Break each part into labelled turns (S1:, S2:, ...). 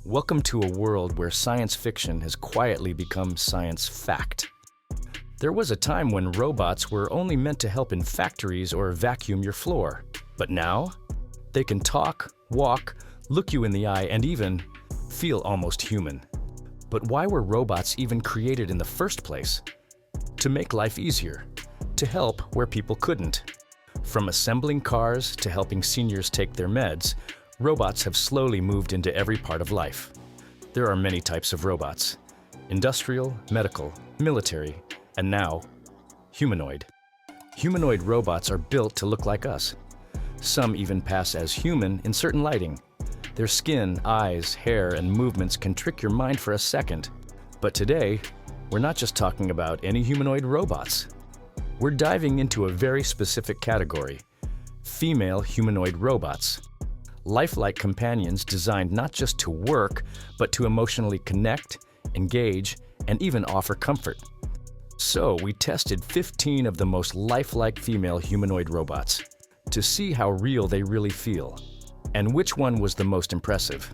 S1: Welcome to a world where science fiction has quietly become science fact. There was a time when robots were only meant to help in factories or vacuum your floor. But now, they can talk, walk, look you in the eye, and even feel almost human. But why were robots even created in the first place? To make life easier, to help where people couldn't. From assembling cars to helping seniors take their meds, robots have slowly moved into every part of life. There are many types of robots: industrial, medical, military, and now, humanoid. Humanoid robots are built to look like us. Some even pass as human in certain lighting. Their skin, eyes, hair, and movements can trick your mind for a second. But today, we're not just talking about any humanoid robots. We're diving into a very specific category: female humanoid robots. Lifelike companions designed not just to work, but to emotionally connect, engage, and even offer comfort. So we tested 15 of the most lifelike female humanoid robots to see how real they really feel, and which one was the most impressive.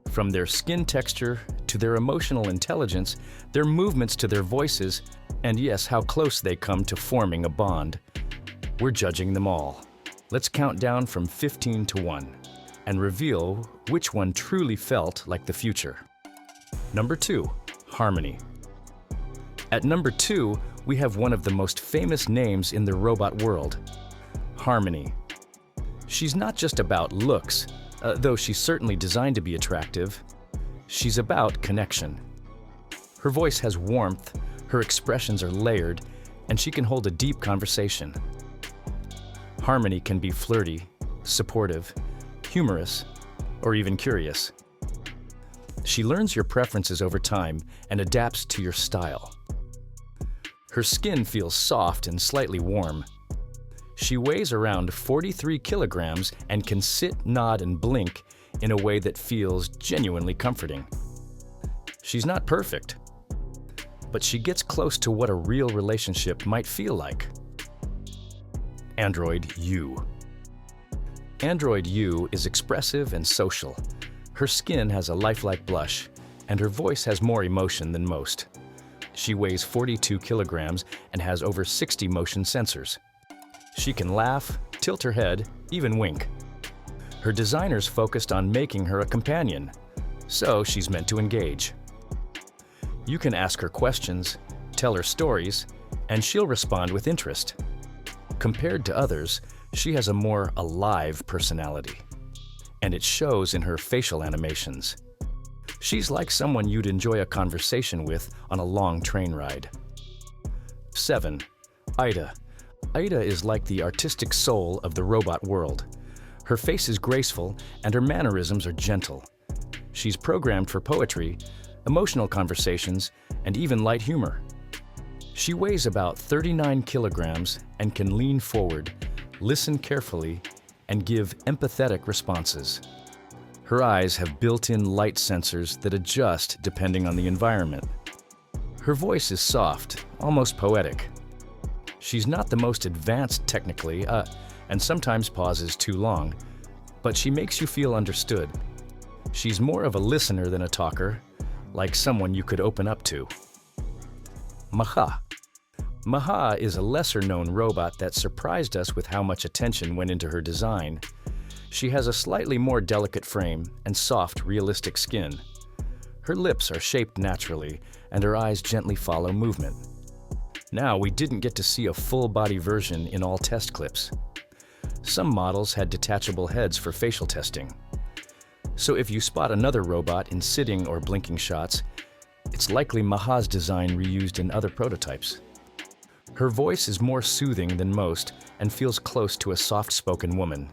S1: From their skin texture to their emotional intelligence, their movements to their voices, and yes, how close they come to forming a bond. We're judging them all. Let's count down from 15 to 1 and reveal which one truly felt like the future. Number 2, Harmony. At number 2, we have one of the most famous names in the robot world, Harmony. She's not just about looks, though she's certainly designed to be attractive. She's about connection. Her voice has warmth, her expressions are layered, and she can hold a deep conversation. Harmony can be flirty, supportive, humorous, or even curious. She learns your preferences over time and adapts to your style. Her skin feels soft and slightly warm. She weighs around 43 kilograms and can sit, nod, and blink in a way that feels genuinely comforting. She's not perfect, but she gets close to what a real relationship might feel like. Android U. Android U is expressive and social. Her skin has a lifelike blush, and her voice has more emotion than most. She weighs 42 kilograms and has over 60 motion sensors. She can laugh, tilt her head, even wink. Her designers focused on making her a companion, so she's meant to engage. You can ask her questions, tell her stories, and she'll respond with interest. Compared to others, she has a more alive personality, and it shows in her facial animations. She's like someone you'd enjoy a conversation with on a long train ride. 7. Ida. Ida is like the artistic soul of the robot world. Her face is graceful, and her mannerisms are gentle. She's programmed for poetry, emotional conversations, and even light humor. She weighs about 39 kilograms and can lean forward, listen carefully, and give empathetic responses. Her eyes have built-in light sensors that adjust depending on the environment. Her voice is soft, almost poetic. She's not the most advanced technically, and sometimes pauses too long, but she makes you feel understood. She's more of a listener than a talker, like someone you could open up to. Maha. Maha is a lesser-known robot that surprised us with how much attention went into her design. She has a slightly more delicate frame and soft, realistic skin. Her lips are shaped naturally, and her eyes gently follow movement. Now, we didn't get to see a full-body version in all test clips. Some models had detachable heads for facial testing. So if you spot another robot in sitting or blinking shots, it's likely Maha's design reused in other prototypes. Her voice is more soothing than most and feels close to a soft-spoken woman.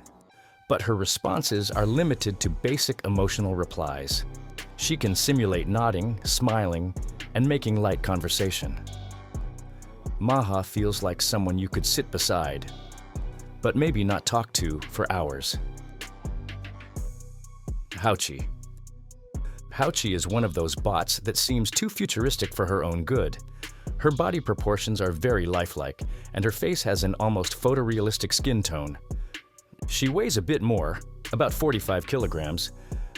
S1: But her responses are limited to basic emotional replies. She can simulate nodding, smiling, and making light conversation. Maha feels like someone you could sit beside, but maybe not talk to for hours. Howie. Howie is one of those bots that seems too futuristic for her own good. Her body proportions are very lifelike, and her face has an almost photorealistic skin tone. She weighs a bit more, about 45 kilograms,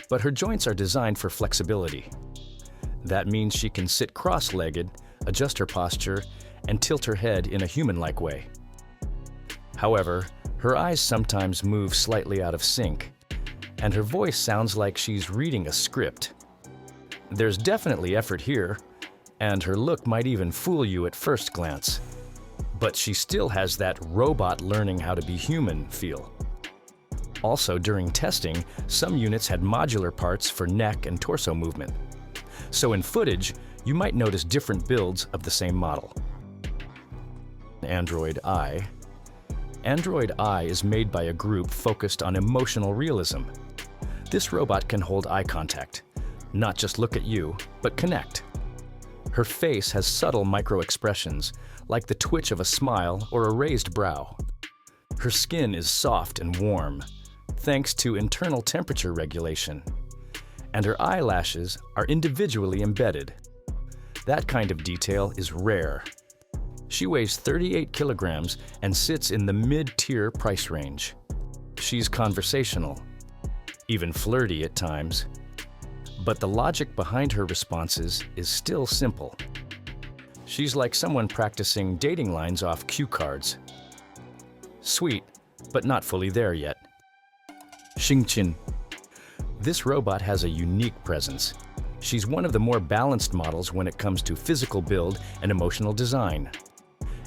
S1: but her joints are designed for flexibility. That means she can sit cross-legged, adjust her posture, and tilt her head in a human-like way. However, her eyes sometimes move slightly out of sync, and her voice sounds like she's reading a script. There's definitely effort here, and her look might even fool you at first glance. But she still has that robot learning how to be human feel. Also, during testing, some units had modular parts for neck and torso movement. So in footage, you might notice different builds of the same model. Android Eye. Android Eye is made by a group focused on emotional realism. This robot can hold eye contact, not just look at you, but connect. Her face has subtle micro-expressions, like the twitch of a smile or a raised brow. Her skin is soft and warm, thanks to internal temperature regulation. And her eyelashes are individually embedded. That kind of detail is rare. She weighs 38 kilograms and sits in the mid-tier price range. She's conversational, even flirty at times. But the logic behind her responses is still simple. She's like someone practicing dating lines off cue cards. Sweet, but not fully there yet. Xingqin. This robot has a unique presence. She's one of the more balanced models when it comes to physical build and emotional design.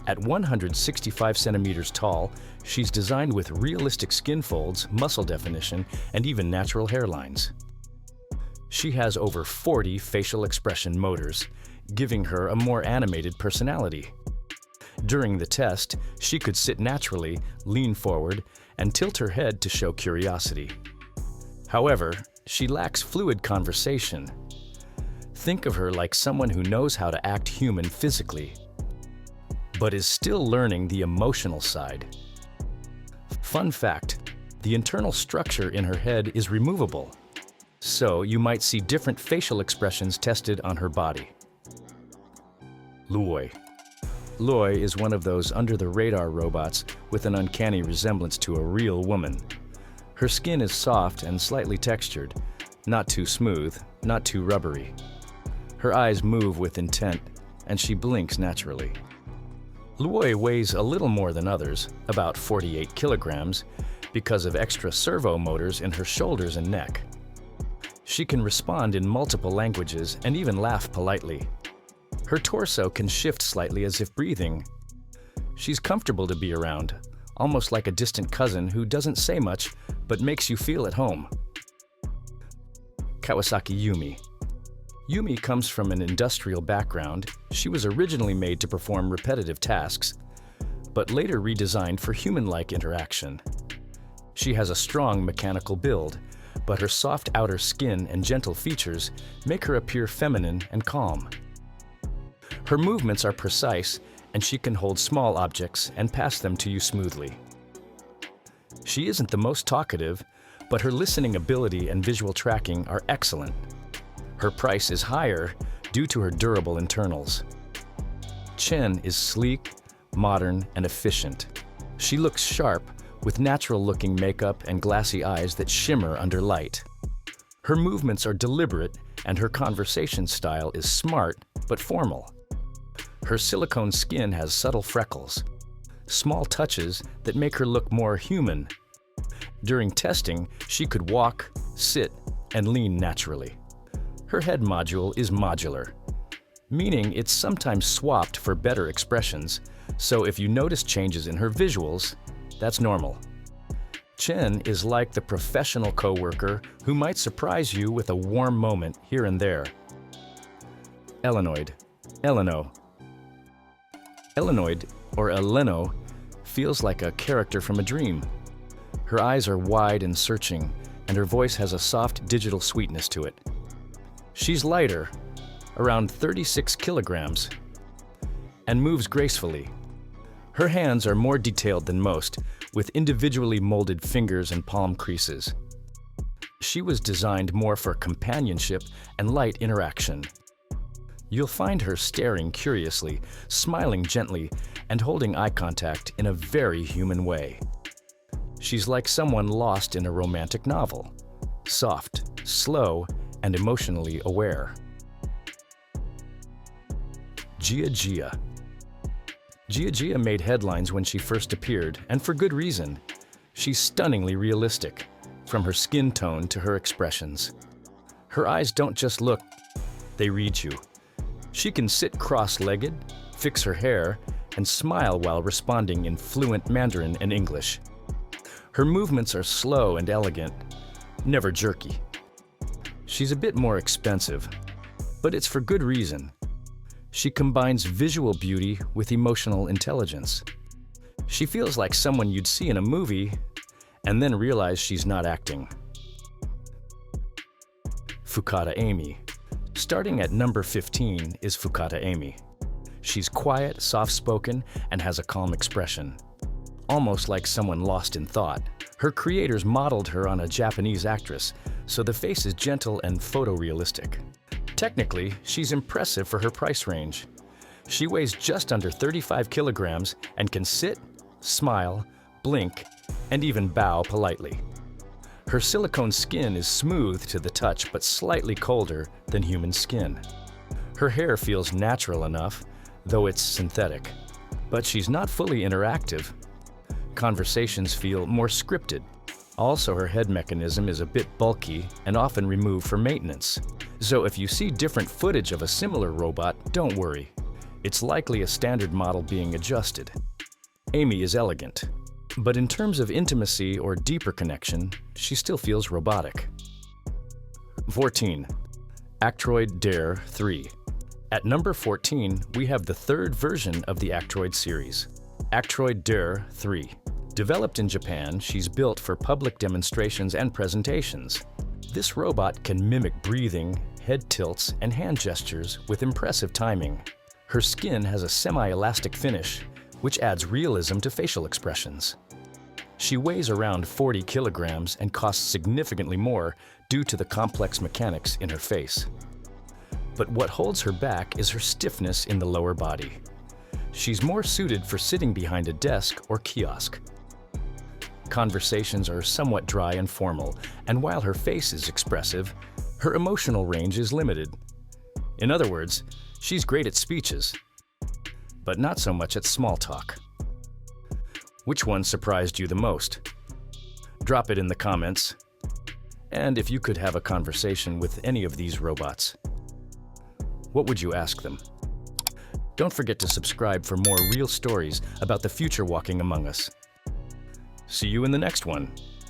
S1: At 165 centimeters tall, she's designed with realistic skin folds, muscle definition, and even natural hairlines. She has over 40 facial expression motors, giving her a more animated personality. During the test, she could sit naturally, lean forward, and tilt her head to show curiosity. However, she lacks fluid conversation. Think of her like someone who knows how to act human physically, but is still learning the emotional side. Fun fact, the internal structure in her head is removable, so you might see different facial expressions tested on her body. Loi. Loi is one of those under-the-radar robots with an uncanny resemblance to a real woman. Her skin is soft and slightly textured, not too smooth, not too rubbery. Her eyes move with intent, and she blinks naturally. Loi weighs a little more than others, about 48 kilograms, because of extra servo motors in her shoulders and neck. She can respond in multiple languages and even laugh politely. Her torso can shift slightly as if breathing. She's comfortable to be around, almost like a distant cousin who doesn't say much but makes you feel at home. Kawasaki Yumi. Yumi comes from an industrial background. She was originally made to perform repetitive tasks, but later redesigned for human-like interaction. She has a strong mechanical build, but her soft outer skin and gentle features make her appear feminine and calm. Her movements are precise, and she can hold small objects and pass them to you smoothly. She isn't the most talkative, but her listening ability and visual tracking are excellent. Her price is higher due to her durable internals. Chen is sleek, modern, and efficient. She looks sharp, with natural-looking makeup and glassy eyes that shimmer under light. Her movements are deliberate, and her conversation style is smart but formal. Her silicone skin has subtle freckles, small touches that make her look more human. During testing, she could walk, sit, and lean naturally. Her head module is modular, meaning it's sometimes swapped for better expressions, so if you notice changes in her visuals, that's normal. Chen is like the professional coworker who might surprise you with a warm moment here and there. Elenoid. Eleno. Elenoid, or Eleno, feels like a character from a dream. Her eyes are wide and searching, and her voice has a soft digital sweetness to it. She's lighter, around 36 kilograms, and moves gracefully. Her hands are more detailed than most, with individually molded fingers and palm creases. She was designed more for companionship and light interaction. You'll find her staring curiously, smiling gently, and holding eye contact in a very human way. She's like someone lost in a romantic novel, soft slow, and emotionally aware. Gia Gia. Gia Gia made headlines when she first appeared, and for good reason. She's stunningly realistic, from her skin tone to her expressions. Her eyes don't just look, they read you. She can sit cross-legged, fix her hair, and smile while responding in fluent Mandarin and English. Her movements are slow and elegant, never jerky. She's a bit more expensive, but it's for good reason. She combines visual beauty with emotional intelligence. She feels like someone you'd see in a movie and then realize she's not acting. Fukata Amy. Starting at number 15 is Fukata Amy. She's quiet, soft-spoken, and has a calm expression, almost like someone lost in thought. Her creators modeled her on a Japanese actress, so the face is gentle and photorealistic. Technically, she's impressive for her price range. She weighs just under 35 kilograms and can sit, smile, blink, and even bow politely. Her silicone skin is smooth to the touch but slightly colder than human skin. Her hair feels natural enough, though it's synthetic. But she's not fully interactive. Conversations feel more scripted. Also, her head mechanism is a bit bulky and often removed for maintenance. So if you see different footage of a similar robot, don't worry. It's likely a standard model being adjusted. Amy is elegant, but in terms of intimacy or deeper connection, she still feels robotic. 14. Actroid Dare 3. At number 14, we have the third version of the Actroid series, Actroid Dare 3. Developed in Japan, she's built for public demonstrations and presentations. This robot can mimic breathing, head tilts, and hand gestures with impressive timing. Her skin has a semi-elastic finish, which adds realism to facial expressions. She weighs around 40 kilograms and costs significantly more due to the complex mechanics in her face. But what holds her back is her stiffness in the lower body. She's more suited for sitting behind a desk or kiosk. Conversations are somewhat dry and formal, and while her face is expressive, her emotional range is limited. In other words, she's great at speeches, but not so much at small talk. Which one surprised you the most? Drop it in the comments. And if you could have a conversation with any of these robots, what would you ask them? Don't forget to subscribe for more real stories about the future walking among us. See you in the next one.